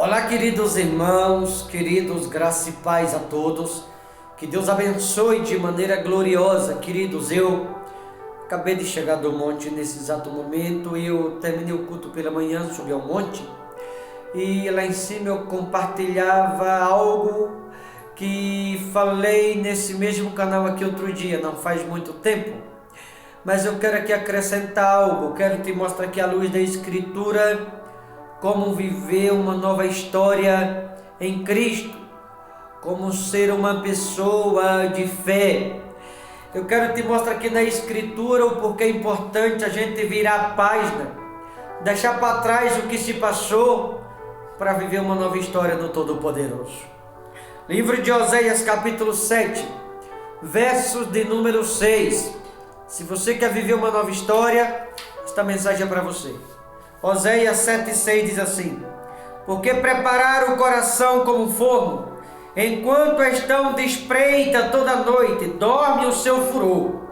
Olá, queridos irmãos, queridos, graça e paz a todos. Que Deus abençoe de maneira gloriosa, queridos. Eu acabei de chegar do monte nesse exato momento. Eu terminei o culto pela manhã, subi ao monte. E lá em cima eu compartilhava algo que falei nesse mesmo canal aqui outro dia, não faz muito tempo. Mas eu quero aqui acrescentar algo, quero te mostrar aqui à luz da Escritura como viver uma nova história em Cristo, como ser uma pessoa de fé. Eu quero te mostrar aqui na Escritura o porquê é importante a gente virar a página, deixar para trás o que se passou para viver uma nova história no Todo-Poderoso. Livro de Oséias, capítulo 7, versos de número 6. Se você quer viver uma nova história, esta mensagem é para você. Oséias 7,6 diz assim: porque prepararam o coração como forno, enquanto estão de espreita toda noite, dorme o seu furor,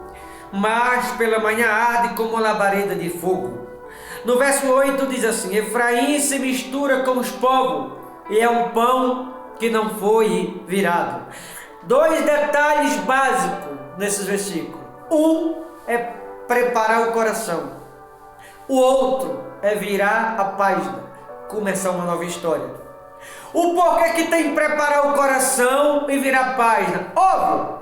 mas pela manhã arde como labareda de fogo. No verso 8 diz assim: Efraim se mistura com os povos, e é um pão que não foi virado. Dois detalhes básicos nesses versículos. Um é preparar o coração. O outro é virar a página, começar uma nova história. O porquê que tem que preparar o coração e virar a página? Óbvio,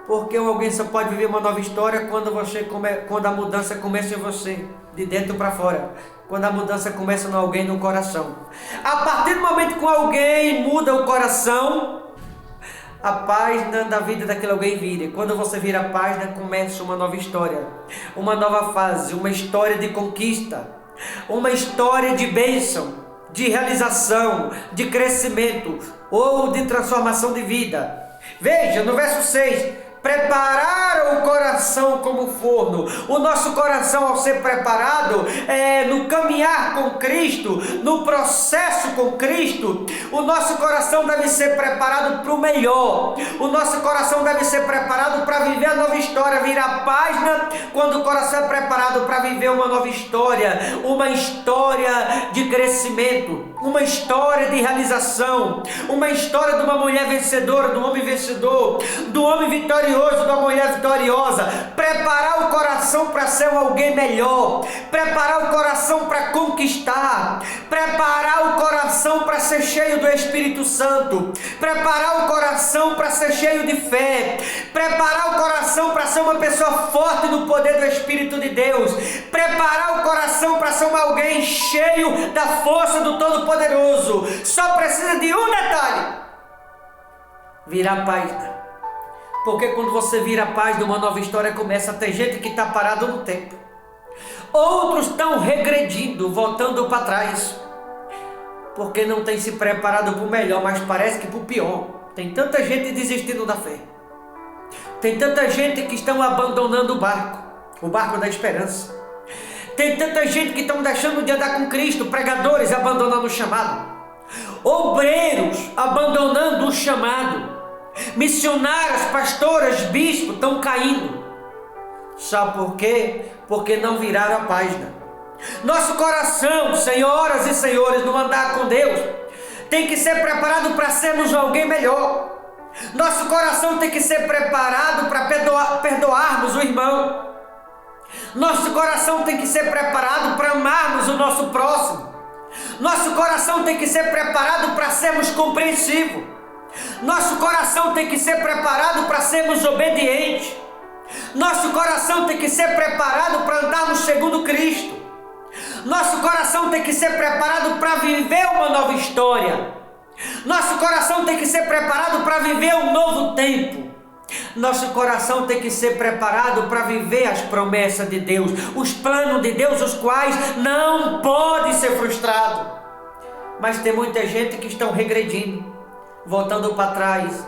porque alguém só pode viver uma nova história quando a mudança começa em você, de dentro para fora. Quando a mudança começa em alguém no coração. A partir do momento que alguém muda o coração, a página da vida daquele alguém vira. E quando você vira a página, começa uma nova história, uma nova fase, uma história de conquista, uma história de bênção, de realização, de crescimento ou de transformação de vida. Veja, no verso 6, prepararam o coração como forno. O nosso coração, ao ser preparado, no caminhar com Cristo, no processo com Cristo, o nosso coração deve ser preparado para o melhor. O nosso coração deve ser preparado para viver a nova história, virar a página. Quando o coração é preparado para viver uma nova história, uma história de crescimento, uma história de realização, uma história de uma mulher vencedora, do homem vencedor, do homem vitorioso, da mulher vitoriosa. Preparar o coração para ser alguém melhor, preparar o coração para conquistar, preparar o coração para ser cheio do Espírito Santo, preparar o coração para ser cheio de fé, preparar o coração para ser uma pessoa forte no poder do Espírito de Deus, preparar o coração para ser alguém cheio da força do Todo-Poderoso. Só precisa de um detalhe: virar a página. Porque quando você vira a página, uma nova história começa. Tem gente que está parado no tempo, outros estão regredindo, voltando para trás, porque não tem se preparado para o melhor, mas parece que para o pior. Tem tanta gente desistindo da fé, tem tanta gente que estão abandonando o barco da esperança. Tem tanta gente que estão deixando de andar com Cristo, pregadores abandonando o chamado, obreiros abandonando o chamado, missionários, pastoras, bispos estão caindo. Sabe por quê? Porque não viraram a página. Nosso coração, senhoras e senhores, no andar com Deus, tem que ser preparado para sermos alguém melhor. Nosso coração tem que ser preparado para perdoarmos o irmão. Nosso coração tem que ser preparado para amarmos o nosso próximo. Nosso coração tem que ser preparado para sermos compreensivos. Nosso coração tem que ser preparado para sermos obedientes. Nosso coração tem que ser preparado para andarmos segundo Cristo. Nosso coração tem que ser preparado para viver uma nova história. Nosso coração tem que ser preparado para viver um novo tempo. Nosso coração tem que ser preparado para viver as promessas de Deus, os planos de Deus, os quais não podem ser frustrados. Mas tem muita gente que estão regredindo, voltando para trás,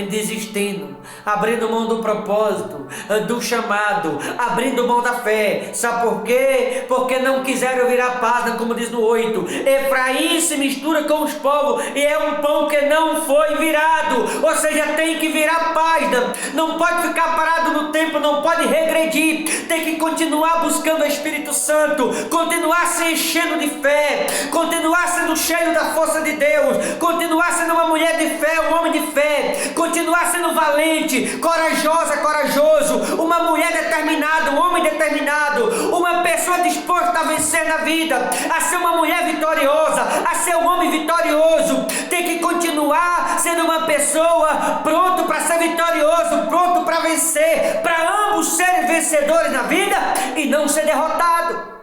desistindo, abrindo mão do propósito, do chamado, abrindo mão da fé. Sabe por quê? Porque não quiseram virar página, como diz no 8. Efraim se mistura com os povos e é um pão que não foi virado. Ou seja, tem que virar página. Não pode ficar parado no tempo, não pode regredir. Tem que continuar buscando o Espírito Santo, continuar se enchendo de fé, continuar sendo cheio da força de Deus, continuar sendo uma mulher de fé, um homem de fé, continuar sendo valente, corajoso, uma mulher determinada, um homem determinado, uma pessoa disposta a vencer na vida, a ser uma mulher vitoriosa, a ser um homem vitorioso. Tem que continuar sendo uma pessoa pronto para ser vitorioso, pronto para vencer, para ambos serem vencedores na vida e não ser derrotado,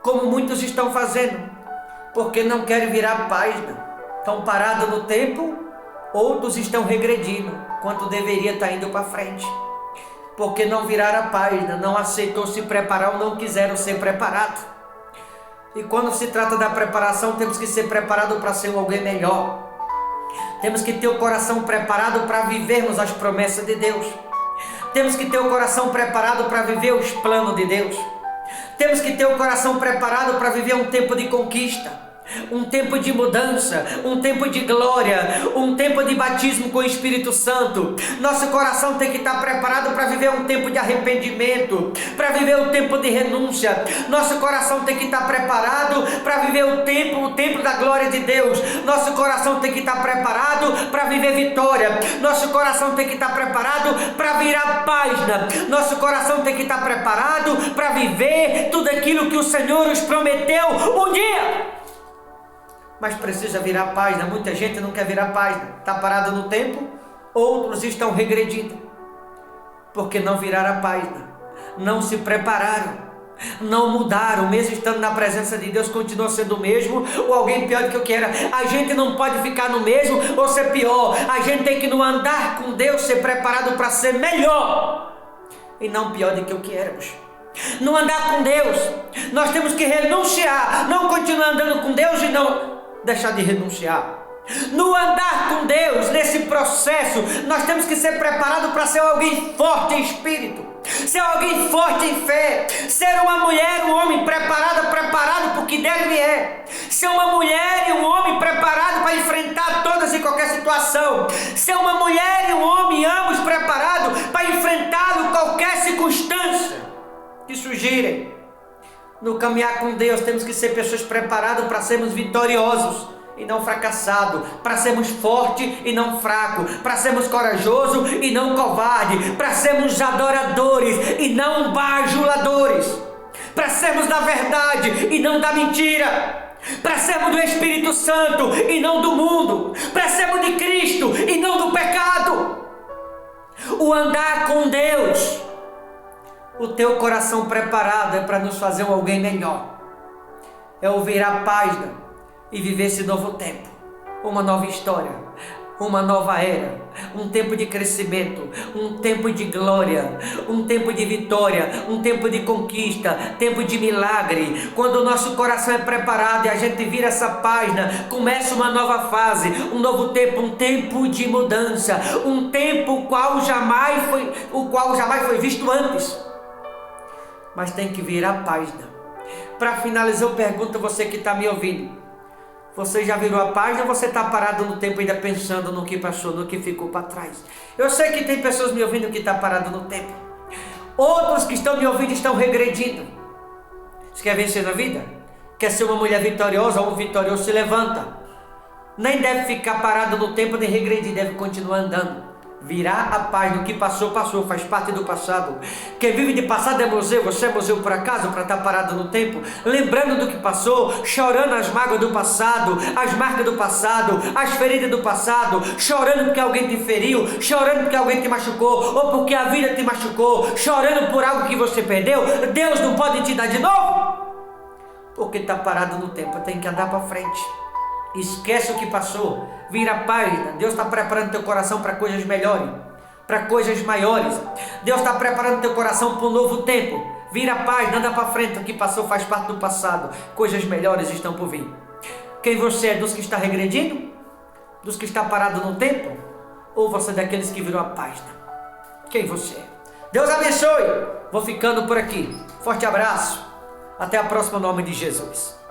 como muitos estão fazendo, porque não querem virar página, estão parados no tempo. Outros estão regredindo, quanto deveria estar indo para frente, porque não viraram a página, não aceitou se preparar ou não quiseram ser preparados. E quando se trata da preparação, temos que ser preparados para ser alguém melhor. Temos que ter o coração preparado para vivermos as promessas de Deus. Temos que ter o coração preparado para viver os planos de Deus. Temos que ter o coração preparado para viver um tempo de conquista, um tempo de mudança, um tempo de glória, um tempo de batismo com o Espírito Santo. Nosso coração tem que estar preparado para viver um tempo de arrependimento, para viver um tempo de renúncia. Nosso coração tem que estar preparado para viver o tempo da glória de Deus. Nosso coração tem que estar preparado para viver vitória. Nosso coração tem que estar preparado para virar página. Nosso coração tem que estar preparado para viver tudo aquilo que o Senhor nos prometeu um dia. Mas precisa virar página. Muita gente não quer virar página, está parado no tempo. Outros estão regredindo, porque não viraram a página, não se prepararam, não mudaram. Mesmo estando na presença de Deus, continua sendo o mesmo, ou alguém pior do que eu quero. A gente não pode ficar no mesmo ou ser pior. A gente tem que, no andar com Deus, ser preparado para ser melhor e não pior do que eu queremos. No andar com Deus, nós temos que renunciar, não continuar andando com Deus e não deixar de renunciar. No andar com Deus, nesse processo, nós temos que ser preparados para ser alguém forte em espírito, ser alguém forte em fé, ser uma mulher, um homem preparado para o que dele é, ser uma mulher e um homem preparado para enfrentar todas e qualquer situação, ser uma mulher e um homem ambos preparados para enfrentar qualquer circunstância que surgirem. No caminhar com Deus, temos que ser pessoas preparadas para sermos vitoriosos e não fracassados, para sermos fortes e não fracos, para sermos corajosos e não covardes, para sermos adoradores e não bajuladores, para sermos da verdade e não da mentira, para sermos do Espírito Santo e não do mundo, para sermos de Cristo e não do pecado. O andar com Deus, o teu coração preparado é para nos fazer alguém melhor, é ouvir a página e viver esse novo tempo, uma nova história, uma nova era, um tempo de crescimento, um tempo de glória, um tempo de vitória, um tempo de conquista, tempo de milagre. Quando o nosso coração é preparado e a gente vira essa página, começa uma nova fase, um novo tempo, um tempo de mudança, um tempo o qual jamais foi visto antes. Mas tem que virar a página. Para finalizar, eu pergunto a você que está me ouvindo: você já virou a página ou você está parado no tempo ainda pensando no que passou, no que ficou para trás? Eu sei que tem pessoas me ouvindo que estão paradas no tempo. Outros que estão me ouvindo estão regredindo. Você quer vencer na vida? Quer ser uma mulher vitoriosa ou um vitorioso? Se levanta. Nem deve ficar parado no tempo nem regredir, deve continuar andando. Virar a página. O que passou, passou, faz parte do passado. Quem vive de passado é museu. Você é museu por acaso para estar parado no tempo, lembrando do que passou, chorando as mágoas do passado, as marcas do passado, as feridas do passado, chorando porque alguém te feriu, chorando porque alguém te machucou, ou porque a vida te machucou, chorando por algo que você perdeu. Deus não pode te dar de novo, porque está parado no tempo. Tem que andar para frente. Esquece o que passou, vira a página. Deus está preparando teu coração para coisas melhores, para coisas maiores. Deus está preparando teu coração para um novo tempo. Vira a página, anda para frente. O que passou faz parte do passado, coisas melhores estão por vir. Quem você é? Dos que está regredindo? Dos que está parado no tempo? ou você é daqueles que viram a página? Quem você é? Deus abençoe. Vou ficando por aqui. Forte abraço. Até a próxima, em nome de Jesus.